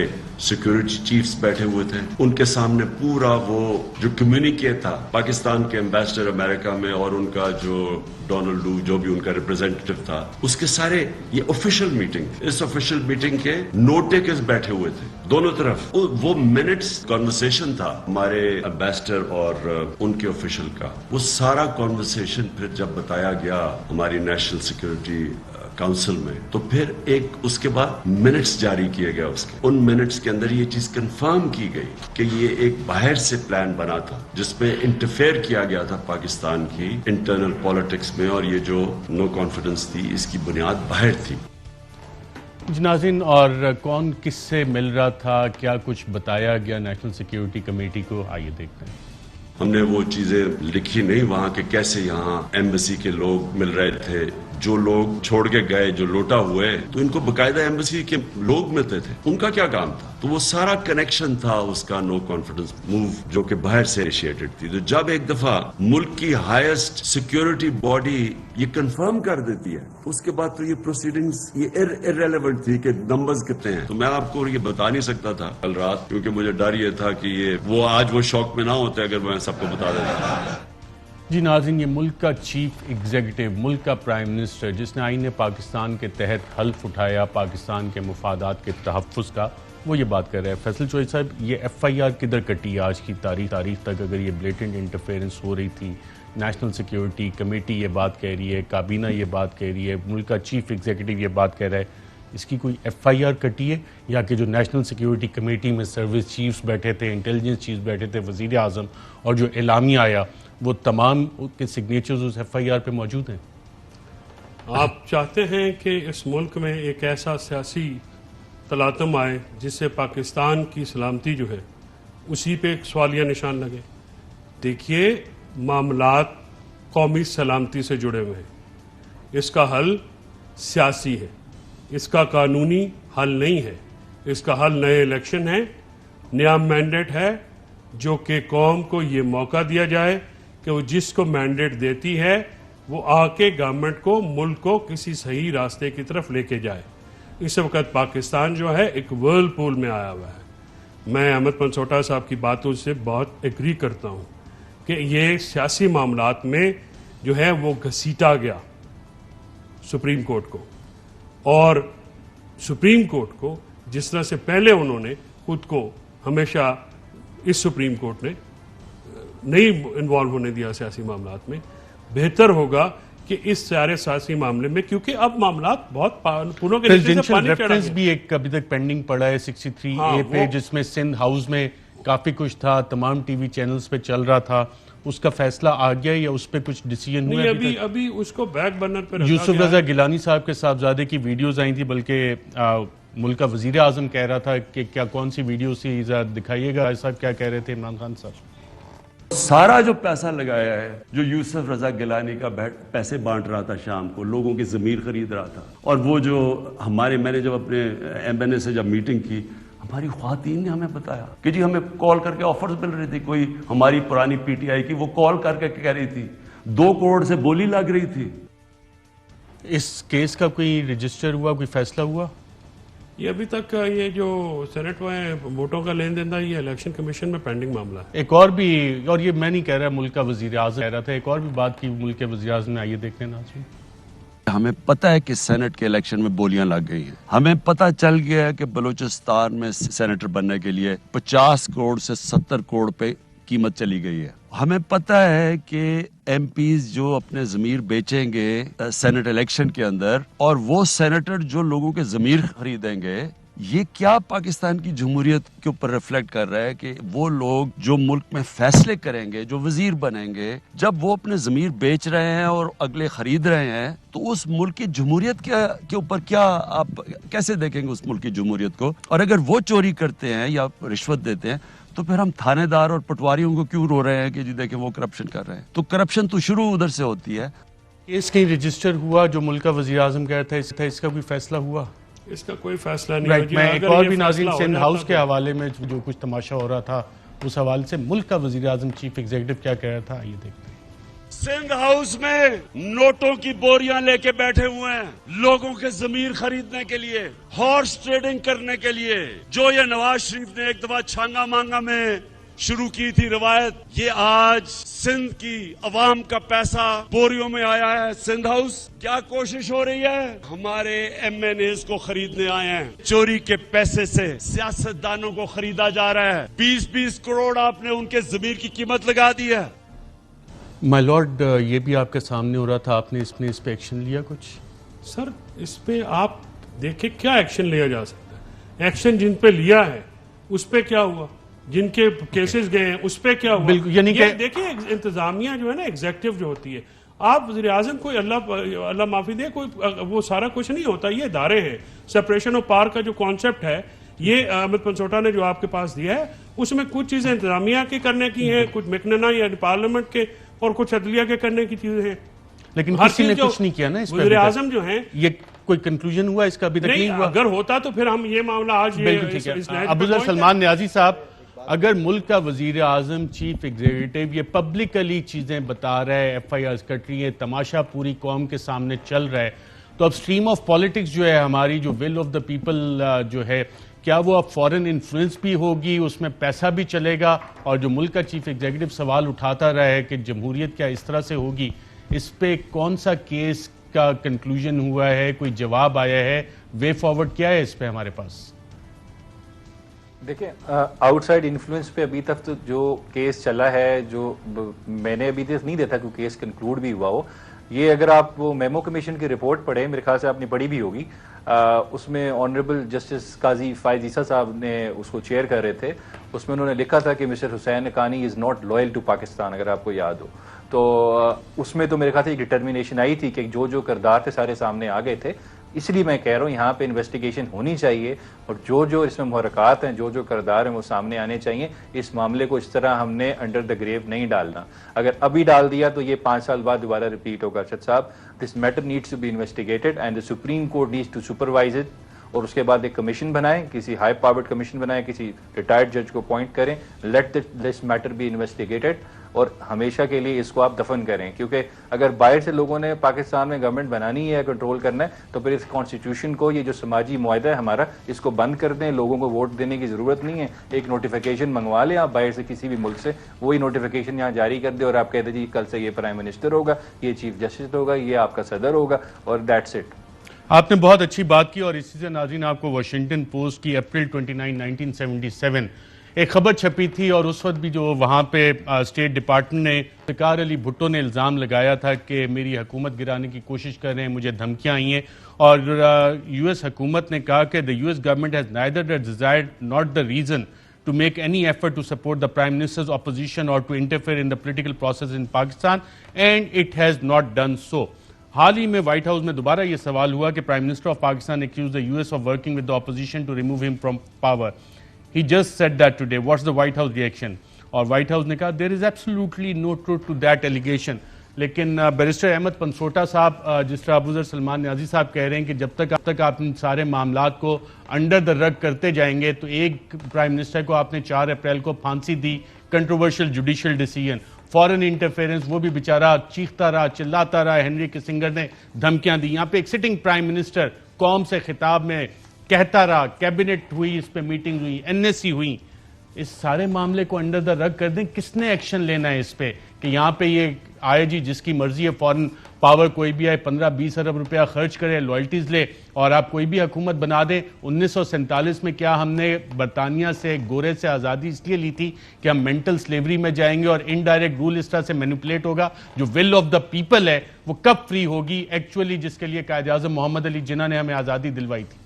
سیکیورٹی چیفز بیٹھے ہوئے تھے, ان کے سامنے پورا وہ جو کمیونیکے تھا پاکستان کے ایمبیسڈر امریکہ میں اور ان کا جو ڈونلڈ لو جو بھی ان کا ریپرزینٹیٹو تھا, اس کے سارے یہ آفیشیل میٹنگ, اس آفیشیل میٹنگ کے نوٹ ٹیکرز بیٹھے ہوئے تھے دونوں طرف. وہ منٹس کانورسیشن تھا ہمارے امبیسڈر اور ان کے آفیشیل کا. وہ سارا کانورسیشن پھر جب بتایا گیا ہماری نیشنل سیکیورٹی کاؤنسل میں, تو پھر ایک اس کے بعد منٹس جاری کیے گیا. اس کے ان منٹس کے اندر یہ چیز کنفرم کی گئی کہ یہ ایک باہر سے پلان بنا تھا جس میں انٹرفیئر کیا گیا تھا پاکستان کی انٹرنل پالیٹکس میں, اور یہ جو نو کانفیڈنس تھی اس کی بنیاد باہر تھی.
ناظرین, اور کون کس سے مل رہا تھا, کیا کچھ بتایا گیا نیشنل سیکیورٹی کمیٹی کو, آئیے دیکھتے ہیں.
ہم نے وہ چیزیں لکھی نہیں وہاں کے, کیسے یہاں ایمبیسی کے لوگ مل رہے تھے, جو لوگ چھوڑ کے گئے, جو لوٹا ہوئے, تو ان کو باقاعدہ ایمبیسی کے لوگ ملتے تھے, ان کا کیا کام تھا. تو وہ سارا کنیکشن تھا اس کا نو کانفیڈنس موو جو کہ باہر سے انیشیٹڈ تھی. تو جب ایک دفعہ ملک کی ہائیسٹ سیکیورٹی باڈی یہ کنفرم کر دیتی ہے, اس کے بعد تو یہ پروسیڈنگز یہ ارریلیونٹ تھی کہ نمبرز کتنے ہیں. تو میں آپ کو یہ بتا نہیں سکتا تھا کل رات, کیونکہ مجھے ڈر یہ تھا کہ یہ وہ آج وہ شوق میں نہ ہوتے اگر میں سب کو بتا دیتا.
جی ناظرین, یہ ملک کا چیف ایگزیکٹو, ملک کا پرائم منسٹر, جس نے آئین پاکستان کے تحت حلف اٹھایا پاکستان کے مفادات کے تحفظ کا, وہ یہ بات کر رہے ہیں. فیصل چوہدری صاحب, یہ ایف آئی آر کدھر کٹی آج کی تاریخ تک؟ اگر یہ بلیٹنٹ انٹرفیئرنس ہو رہی تھی, نیشنل سیکیورٹی کمیٹی یہ بات کہہ رہی ہے, کابینہ یہ بات کہہ رہی ہے, ملک کا چیف ایگزیکٹو یہ بات کہہ رہا ہے, اس کی کوئی ایف آئی آر کٹی ہے, یا کہ جو نیشنل سیکیورٹی کمیٹی میں سروس چیفز بیٹھے تھے, انٹیلیجنس چیفز بیٹھے تھے, وزیر اعظم, اور جو اعلامیہ آیا وہ تمام کے سگنیچرز اس ایف آئی آر پہ موجود ہیں؟
آپ چاہتے ہیں کہ اس ملک میں ایک ایسا سیاسی تلاطم آئے جس سے پاکستان کی سلامتی جو ہے اسی پہ ایک سوالیہ نشان لگے. دیکھیے, معاملات قومی سلامتی سے جڑے ہوئے ہیں, اس کا حل سیاسی ہے, اس کا قانونی حل نہیں ہے. اس کا حل نئے الیکشن ہے, نیا مینڈیٹ ہے, جو کہ قوم کو یہ موقع دیا جائے کہ وہ جس کو مینڈیٹ دیتی ہے وہ آ کے گورنمنٹ کو, ملک کو کسی صحیح راستے کی طرف لے کے جائے. اس وقت پاکستان جو ہے ایک ورل پول میں آیا ہوا ہے. میں احمد پنسوٹا صاحب کی باتوں سے بہت ایگری کرتا ہوں کہ یہ سیاسی معاملات میں جو ہے وہ گھسیٹا گیا سپریم کورٹ کو, اور سپریم کورٹ کو جس طرح سے پہلے انہوں نے خود کو ہمیشہ اس سپریم کورٹ نے نہیں انوالو ہونے دیا سیاسی معاملات میں, بہتر ہوگا کہ اس سارے سیاسی معاملے میں, کیونکہ اب معاملات بہت پھولوں کے نیچے سے پانی چڑھا گیا.
بھی ایک ابھی تک پینڈنگ پڑا ہے 63A پہ, جس میں سندھ ہاؤس میں کافی کچھ تھا, تمام ٹی وی چینلز پہ چل رہا تھا. اس کا فیصلہ آ گیا یا اس پہ کچھ ڈیسیژن ہوا؟
ابھی اس کو بیک برنر پہ رکھا
یوسف رضا گیلانی صاحب کے صاحبزادے کی ویڈیوز آئی تھی, بلکہ ملک کا وزیر اعظم کہہ رہا تھا کہ کیا کون سی ویڈیو سی دکھائیے گا. صاحب کیا کہہ رہے تھے عمران خان صاحب؟
سارا جو پیسہ لگایا ہے, جو یوسف رضا گیلانی کا پیسے بانٹ رہا تھا شام کو, لوگوں کی ضمیر خرید رہا تھا, اور وہ جو میں نے جب اپنے MNA سے جب میٹنگ کی, ہماری خواتین نے ہمیں بتایا کہ جی ہمیں کال کر کے آفرز مل رہی تھی. کوئی ہماری پرانی PTI کی وہ کال کر کے کہہ رہی تھی 2 کروڑ سے بولی لگ رہی تھی.
اس کیس کا کوئی رجسٹر ہوا, کوئی فیصلہ ہوا؟
یہ ابھی تک یہ جو سینٹ ووٹوں کا لین دین تھا, یہ الیکشن کمیشن میں پینڈنگ معاملہ ہے.
ایک اور بھی, اور یہ میں نہیں کہہ رہا ملک کا وزیر اعظم کہہ رہا تھا, ایک اور بھی بات کی ملک کے وزیر اعظم نے, آئیے دیکھتے ہیں ناظرین.
ہمیں پتہ ہے کہ سینٹ کے الیکشن میں بولیاں لگ گئی ہیں. ہمیں پتہ چل گیا ہے کہ بلوچستان میں سینیٹر بننے کے لیے 50 کروڑ سے 70 کروڑ پہ قیمت چلی گئی ہے. ہمیں پتہ ہے کہ MPs جو اپنے ضمیر بیچیں گے سینٹ الیکشن کے اندر, اور وہ سینیٹر جو لوگوں کے ضمیر خریدیں گے, یہ کیا پاکستان کی جمہوریت کے اوپر ریفلیکٹ کر رہا ہے کہ وہ لوگ جو ملک میں فیصلے کریں گے, جو وزیر بنیں گے, جب وہ اپنے ضمیر بیچ رہے ہیں اور اگلے خرید رہے ہیں, تو اس ملک کی جمہوریت کے اوپر کیا آپ کیسے دیکھیں گے اس ملک کی جمہوریت کو؟ اور اگر وہ چوری کرتے ہیں یا رشوت دیتے ہیں, تو پھر ہم تھانے دار اور پٹواریوں کو کیوں رو رہے ہیں کہ جی دیکھیں وہ کرپشن کر رہے ہیں؟ تو کرپشن تو شروع ادھر سے ہوتی ہے.
اس کہیں رجسٹر ہوا جو ملک کا وزیر اعظم کہتا ہے, اس کا کوئی فیصلہ ہوا؟
اس کا کوئی فیصلہ نہیں.
میں ایک اور بھی ناظرین, سندھ ہاؤس کے حوالے میں جو کچھ تماشا ہو رہا تھا, اس حوالے سے ملک کا وزیر اعظم چیف ایگزیکٹو کیا کہہ رہا تھا, آئیے دیکھتے ہیں.
سندھ ہاؤس میں نوٹوں کی بوریاں لے کے بیٹھے ہوئے ہیں, لوگوں کے ضمیر خریدنے کے لیے, ہارس ٹریڈنگ کرنے کے لیے, جو یہ نواز شریف نے ایک دفعہ چھانگا مانگا میں شروع کی تھی روایت, یہ آج سندھ کی عوام کا پیسہ بوریوں میں آیا ہے. سندھ ہاؤس کیا کوشش ہو رہی ہے؟ ہمارے MNAs کو خریدنے آئے ہیں. چوری کے پیسے سے سیاستدانوں کو خریدا جا رہا ہے. 20-20 کروڑ آپ نے ان کے ضمیر کی قیمت لگا دی ہے.
مائی لارڈ, یہ بھی آپ کے سامنے ہو رہا تھا, آپ نے اس پہ ایکشن لیا کچھ؟
سر اس پہ آپ دیکھیں کیا ایکشن لیا جا سکتا ہے. ایکشن جن پہ لیا ہے اس پہ کیا ہوا, جن کے کیسز گئے ہیں اس پہ کیا ہوا؟
بالکل, یعنی کہ
دیکھیں انتظامیہ جو ہے نا, ایگزیکٹو جو ہوتی ہے, آپ وزیر اعظم کوئی اللہ معافی دے, کوئی وہ سارا کچھ نہیں ہوتا. یہ ادارے ہیں. سپریشن آف پاور کا جو کانسیپٹ ہے, یہ احمد پنسوٹا نے جو آپ کے پاس دیا ہے, اس میں کچھ چیزیں انتظامیہ کے کرنے کی ہیں, کچھ مکننا یا پارلیمنٹ کے, اور کچھ عدلیہ کے کرنے کی چیزیں ہیں.
لیکن کسی نے کچھ نہیں کیا نا اس پہ.
وزیر اعظم جو ہیں,
یہ کوئی کنکلوژن ہوا اس کا ابھی تک نہیں ہوا؟
اگر ہوتا تو پھر ہم یہ معاملہ آج
ابوذر سلمان نیازی صاحب, اگر ملک کا وزیر اعظم چیف ایگزیکٹو یہ پبلکلی چیزیں بتا رہا ہے, FIRs کٹ رہی ہیں, تماشا پوری قوم کے سامنے چل رہا ہے, تو اب سٹریم آف پالیٹکس جو ہے ہماری, جو ول آف دا پیپل جو ہے, کیا وہ اب فورن انفلوئنس بھی ہوگی, اس میں پیسہ بھی چلے گا؟ اور جو ملک کا چیف ایگزیکٹو سوال اٹھاتا رہا ہے کہ جمہوریت کیا اس طرح سے ہوگی, اس پہ کون سا کیس کا کنکلوژن ہوا ہے, کوئی جواب آیا ہے, وے فارورڈ کیا ہے اس پہ ہمارے پاس؟
دیکھیں, آؤٹ سائڈ انفلوئنس پہ ابھی تک تو جو کیس چلا ہے, جو میں نے ابھی تک نہیں دیکھا کہ کیس کنکلوڈ بھی ہوا ہو. یہ اگر آپ وہ میمو کمیشن کی رپورٹ پڑھیں, میرے خیال سے آپ نے پڑھی بھی ہوگی, اس میں آنریبل جسٹس قاضی فائز عیسیٰ صاحب نے اس کو چیئر کر رہے تھے. اس میں انہوں نے لکھا تھا کہ mister Hussain Haqqani is not loyal to Pakistan, اگر آپ کو یاد ہو تو. اس میں تو میرے خیال سے ایک ڈٹرمنیشن آئی تھی کہ جو کردار تھے سارے سامنے آ گئے تھے. اس لیے میں کہہ رہا ہوں یہاں پہ انویسٹیگیشن ہونی چاہیے, اور جو اس میں محرکات ہیں, جو کردار ہیں, وہ سامنے آنے چاہیے. اس معاملے کو اس طرح ہم نے انڈر دا گریو نہیں ڈالنا. اگر ابھی ڈال دیا تو یہ 5 سال بعد دوبارہ ریپیٹ ہوگا. Arshad sahab, this matter needs to be investigated and the supreme court needs to supervise it. اور اس کے بعد ایک کمیشن بنائیں, کسی ہائی پاورڈ کمیشن بنائیں, کسی ریٹائرڈ جج کو اپوائنٹ کریں, let this matter be investigated, اور ہمیشہ کے لیے اس کو آپ دفن کریں. کیونکہ اگر باہر سے لوگوں نے پاکستان میں گورنمنٹ بنانی ہے, کنٹرول کرنا ہے, تو پھر اس کانسٹیٹیوشن کو, یہ جو سماجی معاہدہ ہے ہمارا, اس کو بند کر دیں. لوگوں کو ووٹ دینے کی ضرورت نہیں ہے, ایک نوٹیفیکیشن منگوا لیں آپ باہر سے کسی بھی ملک سے, وہی نوٹیفیکیشن یہاں جاری کر دیں اور آپ کہتے جی کل سے یہ پرائم منسٹر ہوگا, یہ چیف جسٹس ہوگا, یہ آپ کا صدر ہوگا, اور دیٹس اٹ.
آپ نے بہت اچھی بات کی, اور اسی سے ناظرین آپ کو واشنگٹن پوسٹ کی اپریل 29, 1977 ایک خبر چھپی تھی, اور اس وقت بھی جو وہاں پہ اسٹیٹ ڈپارٹمنٹ نے ذوالفقار علی بھٹو نے الزام لگایا تھا کہ میری حکومت گرانے کی کوشش کر رہے ہیں, مجھے دھمکیاں آئی ہیں, اور یو ایس حکومت نے کہا کہ the US government has neither the desire nor the reason to make any effort to support the Prime Minister's opposition or to interfere in the political process in Pakistan, and it has not done so. حال ہی میں وائٹ ہاؤس میں دوبارہ یہ سوال ہوا کہ prime minister of Pakistan accused the US of working with the opposition to remove him from power. He just said that today. What's the White House reaction? اور وائٹ ہاؤس نے کہا there is absolutely no truth to that allegation. لیکن بیرسٹر احمد پنسوٹا صاحب, جس طرح ابوذر سلمان نیازی صاحب کہہ رہے ہیں کہ جب تک آپ ان سارے معاملات کو انڈر دا رگ کرتے جائیں گے, تو ایک پرائم منسٹر کو آپ نے 4 اپریل کو پھانسی دی, کنٹروورشل جوڈیشل ڈیسیژن, فورن انٹرفیرنس, وہ بھی بیچارہ چیختا رہا, چلاتا رہا, ہنری کسنگر نے دھمکیاں دی. یہاں پہ ایک سٹنگ پرائم منسٹر قوم سے خطاب میں کہتا رہا, کیبنٹ ہوئی, اس پہ میٹنگ ہوئی, NSC ہوئی. اس سارے معاملے کو انڈر دا رگ کر دیں, کس نے ایکشن لینا ہے اس پہ کہ یہاں پہ یہ آئے جی جس کی مرضی ہے, فورن پاور کوئی بھی آئے, 15-20 ارب روپیہ خرچ کرے, لائلٹیز لے, اور آپ کوئی بھی حکومت بنا دیں. 1947 میں کیا ہم نے برطانیہ سے, گورے سے آزادی اس لیے لی تھی کہ ہم مینٹل سلیوری میں جائیں گے اور انڈائریکٹ رول اس طرح سے مینیپولیٹ ہوگا؟ جو ول آف دا پیپل ہے وہ کب فری ہوگی ایکچولی, جس کے لیے قائد اعظم محمد علی جناح نے ہمیں آزادی دلوائی تھی.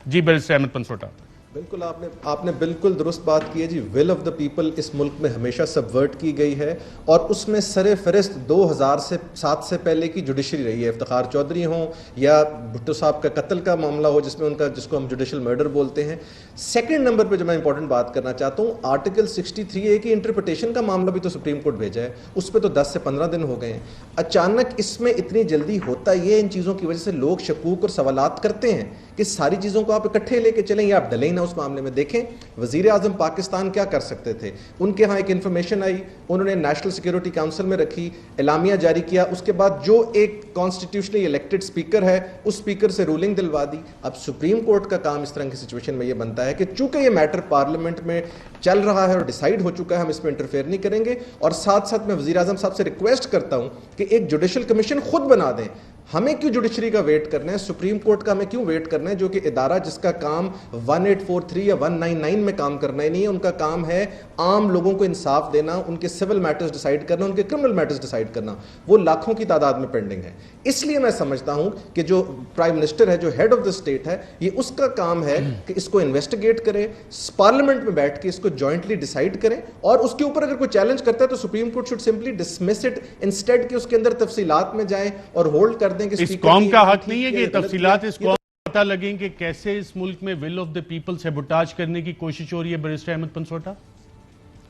جی بیرسٹر احمد پنسوٹا.
بالکل آپ نے بالکل درست بات کی ہے جی. ول آف دا پیپل اس ملک میں ہمیشہ سبورٹ کی گئی ہے, اور اس میں سر فہرست 2007 سے پہلے کی جوڈیشری رہی ہے. افتخار چودھری ہوں یا بھٹو صاحب کا قتل کا معاملہ ہو, جس کو ہم جوڈیشل مرڈر بولتے ہیں. سیکنڈ نمبر پہ جو میں امپورٹنٹ بات کرنا چاہتا ہوں, آرٹیکل 63A کی انٹرپریٹیشن کا معاملہ بھی تو سپریم کورٹ بھیجا ہے, اس پہ تو 10 سے 15 دن ہو گئے ہیں. اچانک اس میں اتنی جلدی ہوتا یہ ان چیزوں کی وجہ سے لوگ شکوک اور سوالات کرتے ہیں کہ ساری چیزوں کو آپ اکٹھے لے کے چلیں یا آپ ڈلیں نہ اس معاملے میں. دیکھیں وزیر اعظم پاکستان کیا کر سکتے تھے, ان کے ہاں ایک انفارمیشن آئی, انہوں نے نیشنل سیکیورٹی کاؤنسل میں رکھی, اعلامیہ جاری کیا, اس کے بعد جو ایک کانسٹیٹیوشنلی الیکٹڈ اسپیکر ہے اس اسپیکر سے رولنگ دلوا دی. اب سپریم کورٹ کا کام اس طرح کی سچویشن میں یہ بنتا ہے کہ چونکہ یہ میٹر پارلیمنٹ میں چل رہا ہے اور ڈیسائیڈ ہو چکا ہے, ہم اس میں انٹرفیئر نہیں کریں گے. اور ساتھ ساتھ میں وزیر اعظم صاحب سے ریکویسٹ کرتا ہوں کہ ایک جوڈیشل کمیشن خود بنا دیں. ہمیں کیوں جوڈیشری کا ویٹ کرنا ہے, سپریم کورٹ کا ہمیں کیوں ویٹ کرنا ہے, جو کہ ادارہ جس کا کام 1843 یا 199 میں کام کرنا ہی نہیں ہے. ان کا کام ہے عام لوگوں کو انصاف دینا, ان کے سول میٹرز ڈیسائیڈ کرنا, ان کے کرمنل میٹرز ڈیسائیڈ کرنا. وہ لاکھوں کی تعداد میں پینڈنگ ہے. اس لیے میں سمجھتا ہوں کہ جو پرائم منسٹر ہے, جو ہیڈ آف دا اسٹیٹ ہے, یہ اس کا کام ہے کہ اس کو انویسٹیگیٹ کرے, پارلیمنٹ میں بیٹھ کے اس کو جوائنٹلی ڈیسائیڈ کریں, اور اس کے اوپر اگر کوئی چیلنج کرتا ہے تو supreme court should simply dismiss it instead کہ اس کے اندر تفصیلات میں جائیں اور ہولڈ کر دیں کہ
اس قوم کا حق نہیں ہے کہ تفصیلات اس قوم کو پتہ لگیں کہ کیسے اس ملک میں will of the people sabotage کرنے کی کوشش ہو رہی ہے. بیرسٹر احمد پنسوٹا,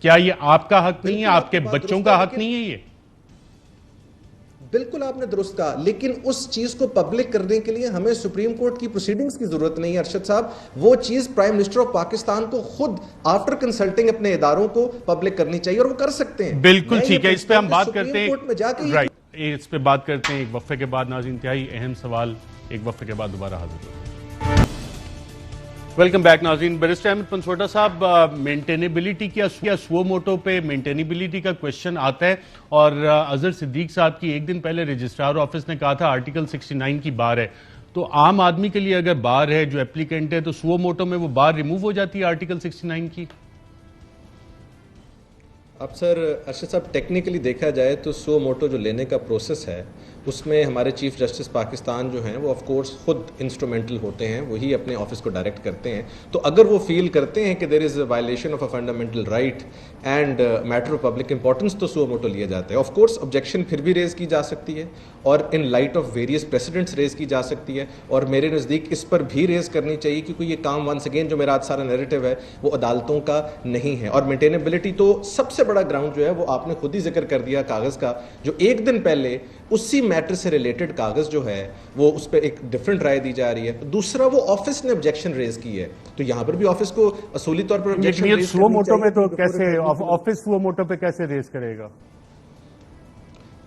کیا یہ آپ کا حق نہیں ہے, آپ کے بچوں کا حق نہیں ہے؟ یہ
بالکل آپ نے درست کہا, لیکن اس چیز کو پبلک کرنے کے لیے ہمیں سپریم کورٹ کی پروسیڈنگز کی ضرورت نہیں ہے ارشد صاحب. وہ چیز پرائم منسٹر آف پاکستان کو خود آفٹر کنسلٹنگ اپنے اداروں کو پبلک کرنی چاہیے, اور وہ کر سکتے ہیں.
بالکل ٹھیک ہے, اس پہ ہم بات کرتے ہیں, اس پہ بات کرتے ہیں ایک وقفے کے بعد. ناظرین, انتہائی اہم سوال, ایک وقفے کے بعد دوبارہ حاضر ہوگا. ویلکم بیک ناظرین. بیرسٹر احمد پنسوٹا صاحب, مینٹینیبلٹی کیا سو موٹو پہ مینٹینیبلٹی کا کوشچن آتا ہے, اور اظہر صدیق صاحب کی ایک دن پہلے رجسٹرار آفس نے کہا تھا آرٹیکل 69 کی بار ہے. تو عام آدمی کے لیے اگر بار ہے, جو اپلیکینٹ ہے, تو سو موٹو میں وہ بار ریموو ہو جاتی ہے آرٹیکل 69 کی؟
اب سر ارشد صاحب, ٹیکنیکلی دیکھا جائے تو سو موٹو جو لینے کا پروسیس ہے اس میں ہمارے چیف جسٹس پاکستان جو ہیں وہ آف کورس خود انسٹرومنٹل ہوتے ہیں, وہی اپنے آفس کو ڈائریکٹ کرتے ہیں. تو اگر وہ فیل کرتے ہیں کہ there is a violation of a fundamental right and matter of public importance, تو سو موٹو لیا جاتا ہے. آف کورس آبجیکشن پھر بھی ریز کی جا سکتی ہے, اور in light of various precedents raise کی جا سکتی ہے, اور میرے نزدیک اس پر بھی ریز کرنی چاہیے, کیونکہ یہ کام ونس اگین جو میرا آج سارا نیریٹو ہے وہ عدالتوں کا نہیں ہے. اور مینٹینیبلٹی تو سب سے بڑا گراؤنڈ جو ہے وہ آپ نے خود ہی ذکر کر دیا کاغذ کا, جو ایک دن پہلے اسی میٹر سے ریلیٹڈ کاغذ جو ہے وہ اس پہ ایک ڈفرنٹ رائے دی جا رہی ہے. دوسرا وہ آفس نے آبجیکشن ریز کی ہے, تو یہاں پر بھی آفس کو اصولی طور پر آبجیکشن ریز
سو موٹو میں تو کیسے آفس سو موٹو پہ کیسے ریز کرے گا؟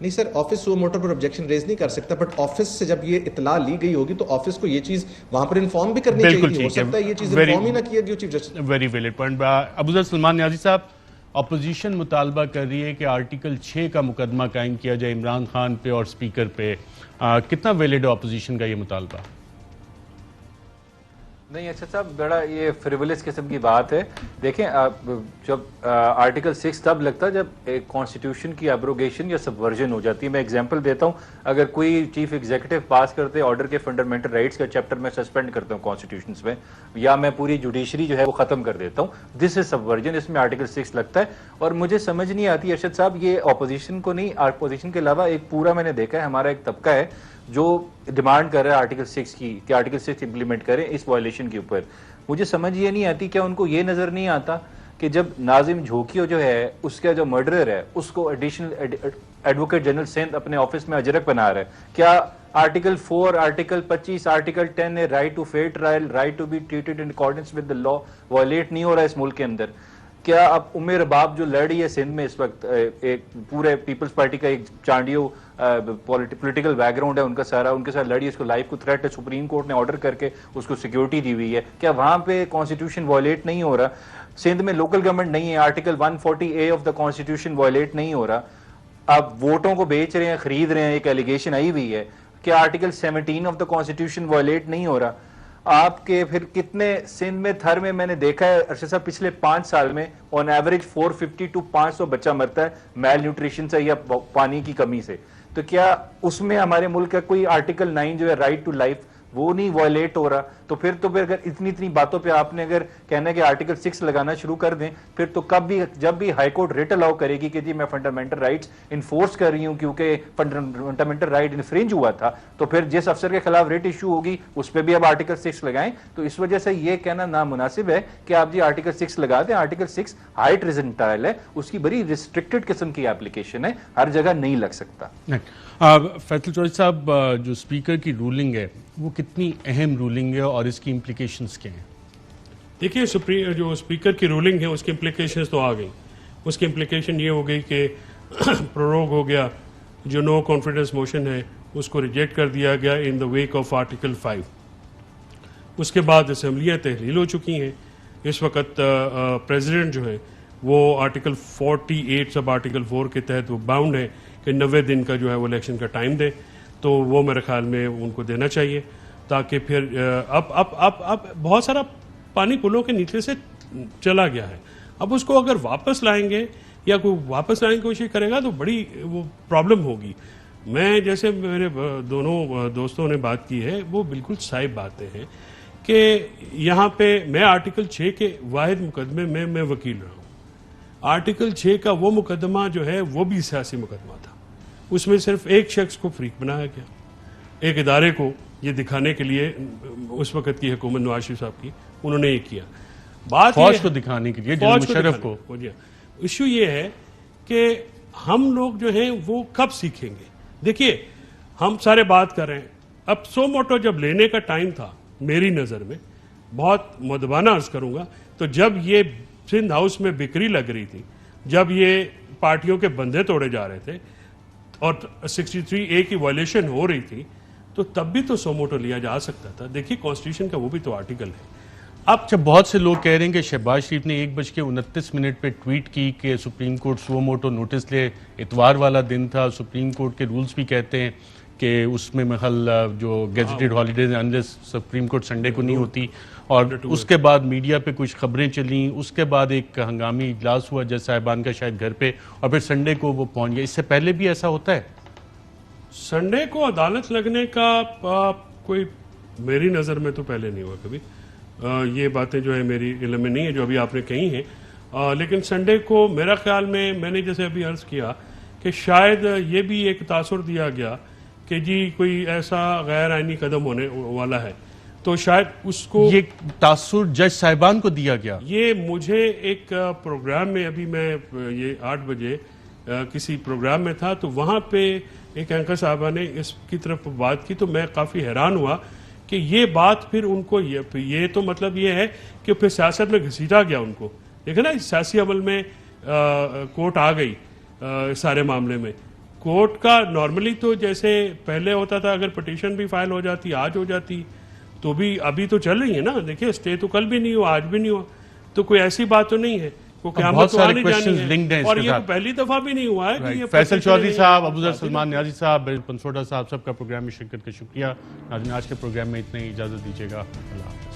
نہیں سر, آفس سو موٹو پر آبجیکشن ریز نہیں کر سکتا, بٹ آفس سے جب یہ اطلاع لی گئی ہوگی تو آفس کو یہ چیز وہاں پر انفارم بھی کرنی چاہیے. ہو سکتا ہے یہ چیز انفارم ہی نہ کیا گیا chief justice.
Very valid point. Abuzar Salman Niazi sahab, opposition مطالبہ کر رہی ہے کہ آرٹیکل 6 کا مقدمہ قائم کیا جائے عمران خان پہ اور اسپیکر پہ. کتنا ویلڈ ہے اپوزیشن کا یہ مطالبہ؟
نہیں ارشد صاحب, بڑا یہ فریولس قسم کی بات ہے. دیکھیں جب آرٹیکل 6 تب لگتا ہے جب ایک کانسٹیٹیوشن کی ایبروگیشن یا سبورژن ہو جاتی ہے. میں ایگزامپل دیتا ہوں, اگر کوئی چیف ایگزیکٹو پاس کرتے آرڈر کے فنڈامنٹل رائٹس کا چیپٹر میں سسپینڈ کرتا ہوں کانسٹیٹیوشنز میں, یا میں پوری جوڈیشری جو ہے وہ ختم کر دیتا ہوں, دس از سبورژن. اس میں آرٹیکل 6 لگتا ہے. اور مجھے سمجھ نہیں آتی ارشد صاحب, یہ اپوزیشن کو نہیں, اپوزیشن کے علاوہ ایک پورا میں نے دیکھا ہے ہمارا ایک طبقہ ہے جو ڈیمانڈ کر رہا ہے آرٹیکل 6 کی کہ آرٹیکل 6 امپلیمنٹ کریں اس وائلیشن کے اوپر. مجھے سمجھ یہ نہیں آتی, کیا ان کو یہ نظر نہیں آتا کہ جب ناظم جھوکیو جو ہے اس کا جو مرڈرر ہے اس کو ایڈیشنل ایڈوکیٹ جنرل سندھ اپنے آفس میں اجرک بنا رہا ہے, کیا آرٹیکل 4, آرٹیکل 25, آرٹیکل 10 نے right to fair trial, right to be treated in accordance with the law violate نہیں ہو رہا ہے اس ملک کے اندر؟ کیا اب رباب جو لڑ رہی ہے سندھ میں اس وقت, ایک پورے پیپلز پارٹی کا ایک چانڈیو پولیٹیکل بیک گراؤنڈ ہے ان کا سارا, ان کے ساتھ لڑی, اس کو لائف کو تھریٹ ہے, سپریم کورٹ نے آرڈر کر کے اس کو سیکیورٹی دی ہوئی ہے, کیا وہاں پہ کانسٹیٹیوشن وائلیٹ نہیں ہو رہا؟ سندھ میں لوکل گورنمنٹ نہیں ہے, article 140A of the constitution violate نہیں ہو رہا. آپ ووٹوں کو بیچ رہے ہیں, خرید رہے ہیں, ایک ایلیگیشن آئی ہوئی ہے, کیا article 17 of the constitution violate نہیں ہو رہا؟ آپ کے پھر کتنے سندھ میں تھر میں نے دیکھا ہے ارشد صاحب پچھلے 5 سال میں آن ایوریج 450 to 500 بچہ مرتا ہے میل نیوٹریشن سے یا پانی کی کمی سے. تو کیا اس میں ہمارے ملک کا کوئی آرٹیکل 9 جو ہے رائٹ ٹو لائف وہ نہیں وائلیٹ ہو رہا؟ تو پھر اگر اتنی باتوں پہ آپ نے اگر کہنا ہے کہ آرٹیکل 6 لگانا شروع کر دیں, پھر تو جب بھی ہائی کورٹ ریٹ الاؤ کرے گی کہ جی میں فنڈامنٹل رائٹس انفورس کر رہی ہوں کیونکہ فنڈامنٹل رائٹ انفرنج ہوا تھا, تو پھر جس افسر کے خلاف ریٹ ایشو ہوگی اس پہ بھی اب آرٹیکل 6 لگائیں. تو اس وجہ سے یہ کہنا نامناسب ہے کہ آپ جی آرٹیکل 6 لگا دیں. آرٹیکل 6 ہائی ٹریزن ٹرائل ہے, اس کی بڑی ریسٹرکٹڈ قسم کی اپلیکیشن ہے, ہر جگہ نہیں لگ سکتا.
فیصل چودھری صاحب, جو اسپیکر کی رولنگ ہے وہ کتنی اہم رولنگ ہے اور اس کی امپلیکیشنز کیا ہیں؟
دیکھیے جو اسپیکر کی رولنگ ہے اس کی امپلیکیشنز تو آ گئی. اس کی امپلیکیشن یہ ہو گئی کہ پروروگ ہو گیا, جو نو کانفیڈنس موشن ہے اس کو ریجیکٹ کر دیا گیا ان دا ویک آف آرٹیکل 5. اس کے بعد اسمبلیاں تحلیل ہو چکی ہیں. اس وقت پریزیڈنٹ جو ہے وہ آرٹیکل 48 سب آرٹیکل 4 کے تحت وہ باؤنڈ ہے کہ 90 دن کا جو ہے وہ الیکشن کا ٹائم دے, تو وہ میرے خیال میں ان کو دینا چاہیے تاکہ پھر اب بہت سارا پانی پلوں کے نیچے سے چلا گیا ہے. اب اس کو اگر واپس لائیں گے یا کوئی واپس لانے کی کوشش کرے گا تو بڑی وہ پرابلم ہوگی. میں جیسے میرے دونوں دوستوں نے بات کی ہے وہ بالکل صحیح باتیں ہیں کہ یہاں پہ میں آرٹیکل 6 کے واحد مقدمے میں وکیل رہا ہوں. آرٹیکل 6 کا وہ مقدمہ جو ہے وہ بھی سیاسی مقدمہ تھا. اس میں صرف ایک شخص کو فریق بنایا گیا, ایک ادارے کو یہ دکھانے کے لیے اس وقت کی حکومت نواز شریف صاحب کی, انہوں نے یہ کیا بات
فوج کو دکھانے کے لیے, مشرف کو.
ایشو یہ ہے کہ ہم لوگ جو ہیں وہ کب سیکھیں گے؟ دیکھیے ہم سارے بات کر رہے ہیں, اب سو موٹو جب لینے کا ٹائم تھا میری نظر میں, بہت مدبانہ عرض کروں گا, تو جب یہ سندھ ہاؤس میں بکری لگ رہی تھی, جب یہ پارٹیوں کے بندے توڑے جا رہے تھے اور 63A کی وائلیشن ہو رہی تھی, تو تب بھی تو سو موٹو لیا جا سکتا تھا. دیکھیے کانسٹیٹیوشن کا وہ بھی تو آرٹیکل ہے.
اب جب بہت سے لوگ کہہ رہے ہیں کہ شہباز شریف نے 1:29 پہ ٹویٹ کی کہ Supreme Court suo motu notice لے, اتوار والا دن تھا, سپریم کورٹ کے رولز بھی کہتے ہیں کہ اس میں محل جو gazetted holidays unless supreme court Sunday کو نہیں ہوتی, اور اس کے بعد میڈیا پہ کچھ خبریں چلیں, اس کے بعد ایک ہنگامی اجلاس ہوا جج صاحبان کا شاید گھر پہ, اور پھر سنڈے کو وہ پہنچ گیا. اس سے پہلے بھی ایسا ہوتا ہے؟
سنڈے کو عدالت لگنے کا کوئی میری نظر میں تو پہلے نہیں ہوا کبھی. یہ باتیں جو ہے میری علم میں نہیں ہے جو ابھی آپ نے کہی ہیں, لیکن سنڈے کو میرا خیال میں نے جیسے ابھی عرض کیا کہ شاید یہ بھی ایک تاثر دیا گیا کہ جی کوئی ایسا غیر آئینی قدم ہونے والا ہے, تو شاید اس کو
یہ تاثر جج صاحبان کو دیا گیا.
یہ مجھے ایک پروگرام میں ابھی میں یہ 8 بجے کسی پروگرام میں تھا تو وہاں پہ ایک اینکر صاحبہ نے اس کی طرف بات کی تو میں کافی حیران ہوا کہ یہ بات پھر ان کو یہ تو مطلب یہ ہے کہ پھر سیاست میں گھسیٹا گیا ان کو. دیکھیں نا سیاسی عمل میں کورٹ آ گئی سارے معاملے میں. کورٹ کا نارملی تو جیسے پہلے ہوتا تھا اگر پٹیشن بھی فائل ہو جاتی آج ہو جاتی تو بھی ابھی تو چل رہی ہے نا. دیکھیں اسٹے تو کل بھی نہیں ہوا آج بھی نہیں ہوا تو کوئی ایسی بات تو نہیں ہے
بہت سارے کوشچنز لنکڈ ہیں
اور یہ پہلی دفعہ بھی نہیں ہوا ہے کہ یہ
فیصل چودھری صاحب, ابوذر سلمان نیازی صاحب, پنسوٹا صاحب, سب کا پروگرام میں شرکت کا شکریہ. ناظرین آج کے پروگرام میں اتنا ہی, اجازت دیجیے گا. اللہ حافظ.